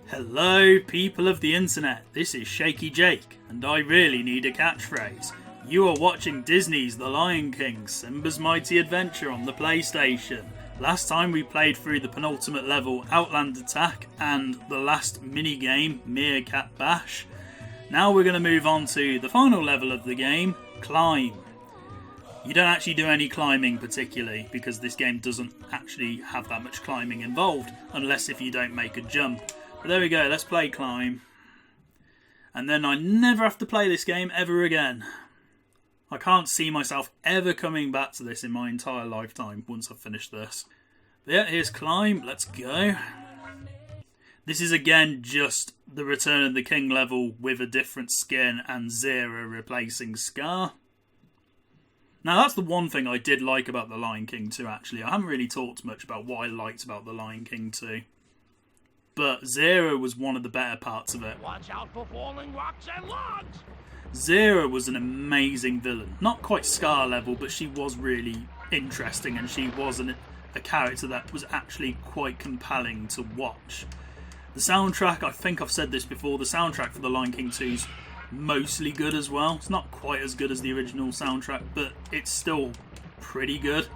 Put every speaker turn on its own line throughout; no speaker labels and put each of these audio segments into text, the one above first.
Hello people of the internet, this is Shaky Jake, and I really need a catchphrase. You are watching Disney's The Lion King, Simba's Mighty Adventure on the PlayStation. Last time we played through the penultimate level, Outland Attack, and the last mini-game, Meerkat Bash. Now we're going to move on to the final level of the game, Climb. You don't actually do any climbing particularly, because this game doesn't actually have that much climbing involved, unless if you don't make a jump. But there we go, let's play Climb. And then I never have to play this game ever again. I can't see myself ever coming back to this in my entire lifetime once I've finished this. But yeah, here's Climb, let's go. This is again just the Return of the King level with a different skin and Zira replacing Scar. Now that's the one thing I did like about The Lion King 2 actually. I haven't really talked much about what I liked about The Lion King 2. But Zira was one of the better parts of it.
Watch out for falling rocks and logs!
Zira was an amazing villain. Not quite Scar level, but she was really interesting and she was a character that was actually quite compelling to watch. The soundtrack, I think I've said this before, the soundtrack for The Lion King 2's mostly good as well. It's not quite as good as the original soundtrack, but it's still pretty good.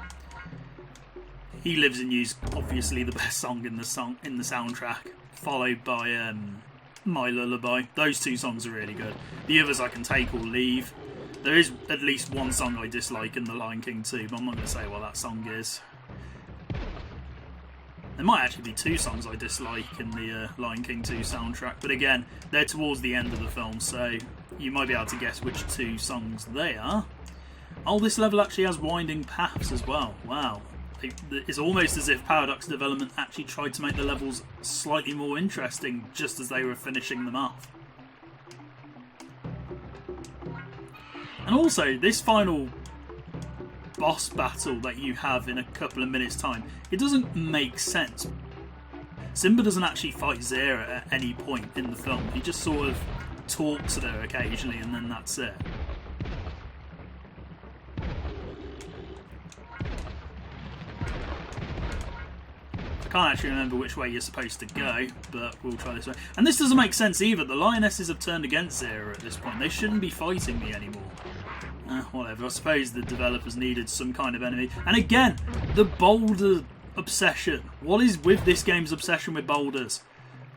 He Lives in You's obviously the best song in the soundtrack, followed by My Lullaby. Those two songs are really good. The others I can take or leave. There is at least one song I dislike in The Lion King 2, but I'm not going to say what that song is. There might actually be two songs I dislike in the Lion King 2 soundtrack, but again, they're towards the end of the film, so you might be able to guess which two songs they are. Oh, this level actually has winding paths as well. Wow. It's almost as if Paradox Development actually tried to make the levels slightly more interesting just as they were finishing them off. And also, this final boss battle that you have in a couple of minutes' time, it doesn't make sense. Simba doesn't actually fight Zira at any point in the film. He just sort of talks at her occasionally and then that's it. I can't actually remember which way you're supposed to go, but we'll try this way. And this doesn't make sense either. The lionesses have turned against Zira at this point. They shouldn't be fighting me anymore. Whatever, I suppose the developers needed some kind of enemy. And again, the boulder obsession. What is with this game's obsession with boulders?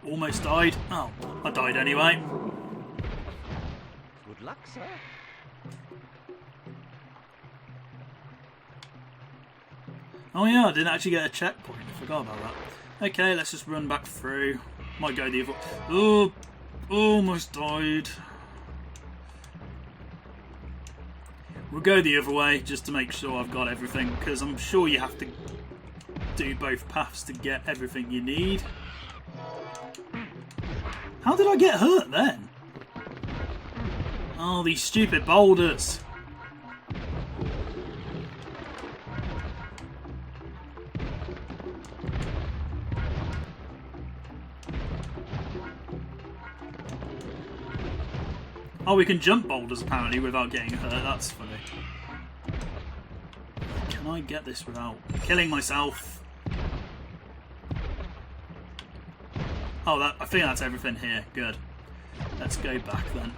Almost died. Oh, I died anyway.
Good luck, sir.
Oh yeah, I didn't actually get a checkpoint. I forgot about that. Okay, let's just run back through. Might go the other... Oh, almost died. We'll go the other way just to make sure I've got everything, because I'm sure you have to do both paths to get everything you need. How did I get hurt then? Oh, these stupid boulders. Oh, we can jump boulders apparently without getting hurt. That's funny. Can I get this without killing myself? Oh, I think that's everything here. Good. Let's go back then.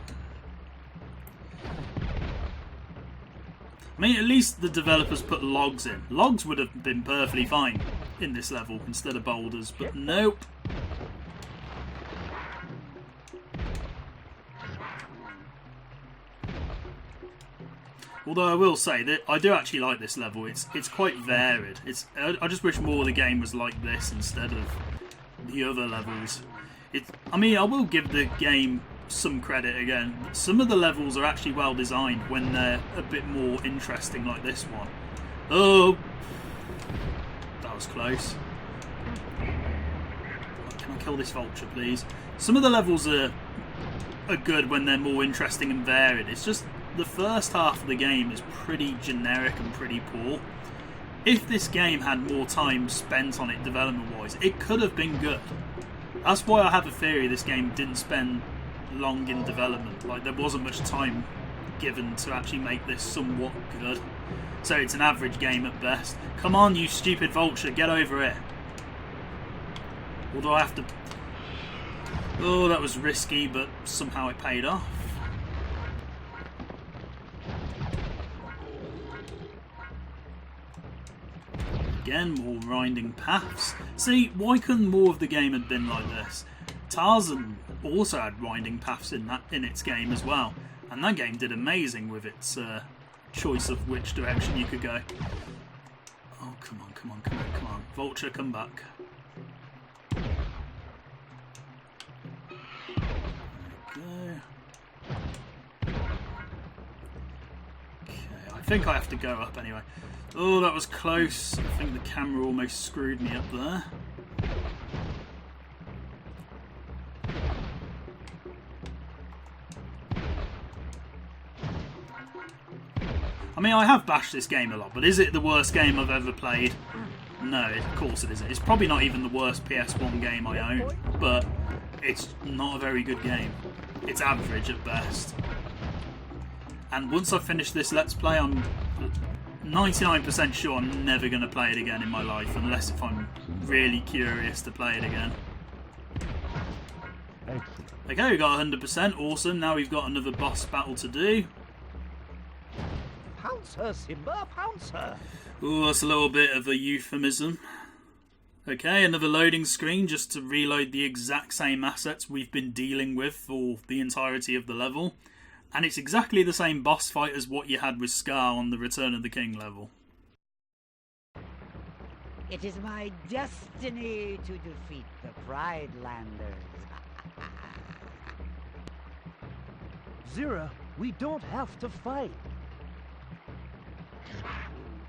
I mean, at least the developers put logs in. Logs would have been perfectly fine in this level instead of boulders, but nope. Although I will say that I do actually like this level. It's quite varied. I just wish more of the game was like this instead of the other levels. I mean, I will give the game some credit again. Some of the levels are actually well designed when they're a bit more interesting, like this one. Oh, that was close. Can I kill this vulture, please? Some of the levels are good when they're more interesting and varied. It's just the first half of the game is pretty generic and pretty poor. If this game had more time spent on it development-wise, it could have been good. That's why I have a theory this game didn't spend long in development. Like, there wasn't much time given to actually make this somewhat good. So it's an average game at best. Come on, you stupid vulture, get over it. Or do I have to... Oh, that was risky, but somehow it paid off. Again, more winding paths. See, why couldn't more of the game have been like this? Tarzan also had winding paths in its game as well, and that game did amazing with its choice of which direction you could go. Oh, come on, come on, come on, come on. Vulture, come back. There we go. Okay, I think I have to go up anyway. Oh, that was close. I think the camera almost screwed me up there. I mean, I have bashed this game a lot, but is it the worst game I've ever played? No, of course it isn't. It's probably not even the worst PS1 game I own, but it's not a very good game. It's average at best. And once I finish this Let's Play, I'm 99% sure I'm never going to play it again in my life, unless if I'm really curious to play it again. Okay, we got 100%. Awesome. Now we've got another boss battle to do.
Pounce her, Simba, pounce her.
Ooh, that's a little bit of a euphemism. Okay, another loading screen just to reload the exact same assets we've been dealing with for the entirety of the level. And it's exactly the same boss fight as what you had with Scar on the Return of the King level.
It is my destiny to defeat the Pride Landers.
Zira, we don't have to fight.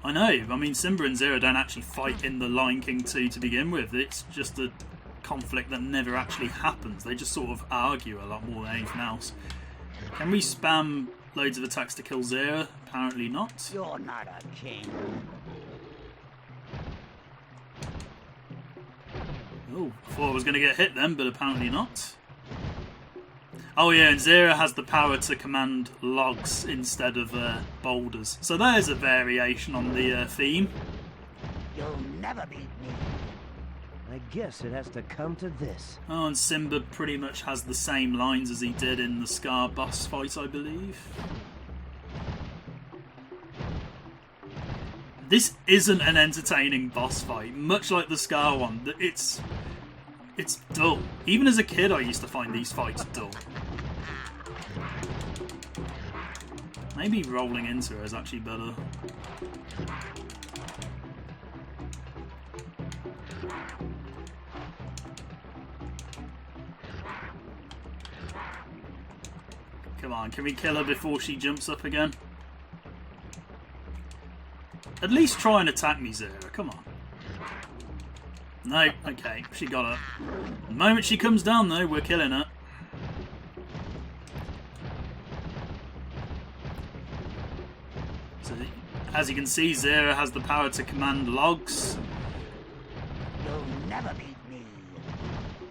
I know, I mean Simba and Zira don't actually fight in The Lion King 2 to begin with. It's just a conflict that never actually happens. They just sort of argue a lot more than anything else. Can we spam loads of attacks to kill Zira? Apparently not.
You're not a king.
Oh, I thought I was going to get hit then, but apparently not. Oh yeah, and Zira has the power to command logs instead of boulders. So there's a variation on the theme.
You'll never beat me.
I guess it has to come to this.
Oh, and Simba pretty much has the same lines as he did in the Scar boss fight, I believe. This isn't an entertaining boss fight, much like the Scar one. It's dull. Even as a kid, I used to find these fights dull. Maybe rolling into her is actually better. Come on, can we kill her before she jumps up again? At least try and attack me, Zira. Come on. No, okay, she got her. The moment she comes down, though, we're killing her. So, as you can see, Zira has the power to command logs.
You'll never beat me.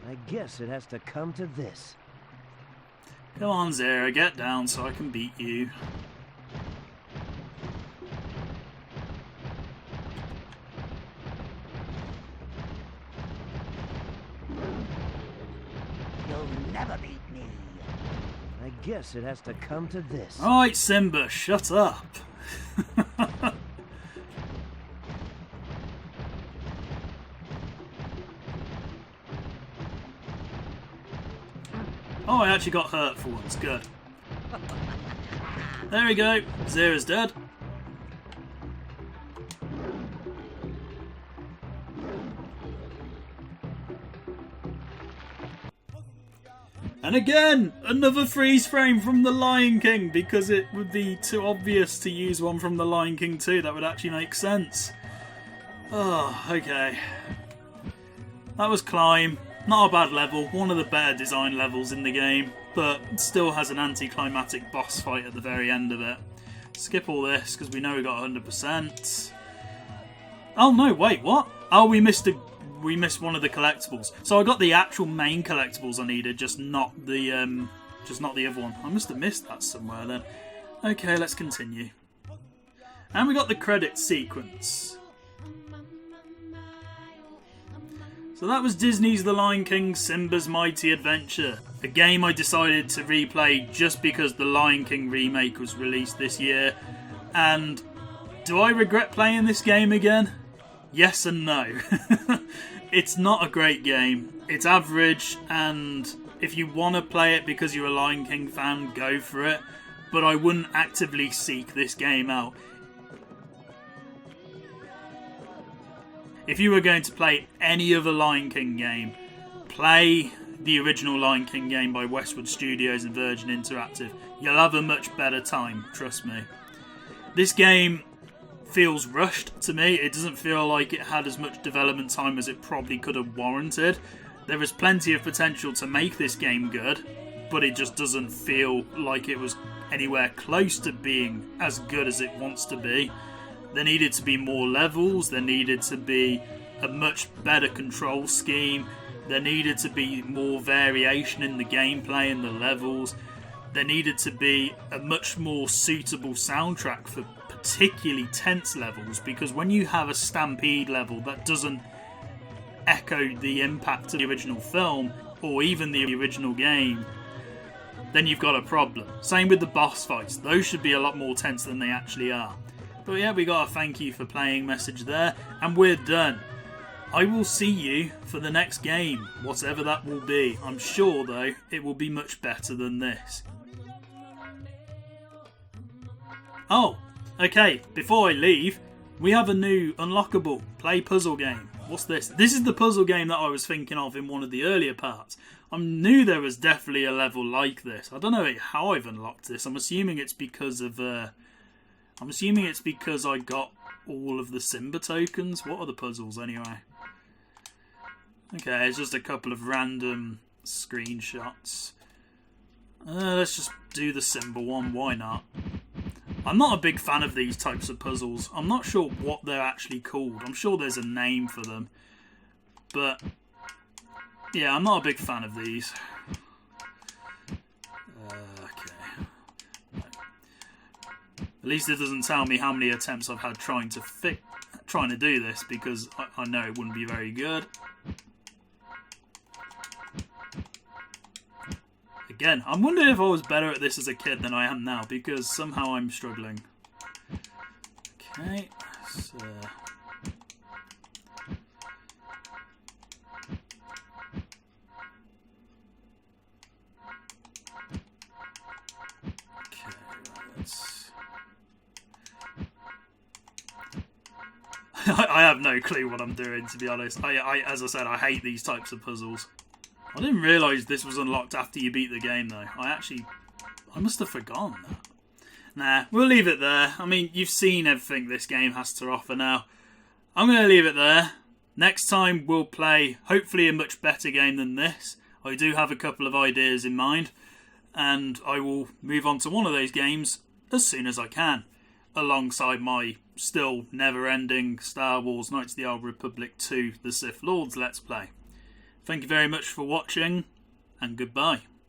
I guess it has to come to this.
Come on, Zira, get down so I can beat you.
You'll never beat me.
I guess it has to come to this.
Alright, Simba, shut up. Oh, I actually got hurt for once. Good. There we go. Zira's dead. And again, another freeze frame from The Lion King, because it would be too obvious to use one from The Lion King 2. That would actually make sense. Oh, okay. That was Climb. Not a bad level, one of the better design levels in the game, but it still has an anticlimactic boss fight at the very end of it. Skip all this, because we know we got 100%. Oh no, wait, what? Oh, we missed one of the collectibles. So I got the actual main collectibles I needed, just not the other one. I must have missed that somewhere then. Okay, let's continue. And we got the credit sequence. So that was Disney's The Lion King Simba's Mighty Adventure, a game I decided to replay just because The Lion King remake was released this year. And do I regret playing this game again? Yes and no. It's not a great game. It's average, and if you want to play it because you're a Lion King fan, go for it. But I wouldn't actively seek this game out. If you were going to play any other Lion King game, play the original Lion King game by Westwood Studios and Virgin Interactive. You'll have a much better time, trust me. This game feels rushed to me. It doesn't feel like it had as much development time as it probably could have warranted. There is plenty of potential to make this game good, but it just doesn't feel like it was anywhere close to being as good as it wants to be. There needed to be more levels, there needed to be a much better control scheme, there needed to be more variation in the gameplay and the levels, there needed to be a much more suitable soundtrack for particularly tense levels, because when you have a stampede level that doesn't echo the impact of the original film or even the original game, then you've got a problem. Same with the boss fights. Those should be a lot more tense than they actually are. But yeah, we got a thank you for playing message there, and we're done. I will see you for the next game, whatever that will be. I'm sure, though, it will be much better than this. Oh, okay, before I leave, we have a new unlockable play puzzle game. What's this? This is the puzzle game that I was thinking of in one of the earlier parts. I knew there was definitely a level like this. I don't know how I've unlocked this. I'm assuming it's because of I got all of the Simba tokens. What are the puzzles anyway? Okay, it's just a couple of random screenshots. Let's just do the Simba one. Why not? I'm not a big fan of these types of puzzles. I'm not sure what they're actually called. I'm sure there's a name for them. But yeah, I'm not a big fan of these. Okay. No. At least it doesn't tell me how many attempts I've had trying to do this, because I know it wouldn't be very good. Again, I'm wondering if I was better at this as a kid than I am now, because somehow I'm struggling. Okay, so I have no clue what I'm doing, to be honest. As I said, I hate these types of puzzles. I didn't realise this was unlocked after you beat the game, though. I must have forgotten that. Nah, we'll leave it there. I mean, you've seen everything this game has to offer now. I'm going to leave it there. Next time we'll play, hopefully, a much better game than this. I do have a couple of ideas in mind, and I will move on to one of those games as soon as I can, alongside my still never-ending Star Wars Knights of the Old Republic 2 The Sith Lords Let's Play. Thank you very much for watching, and goodbye.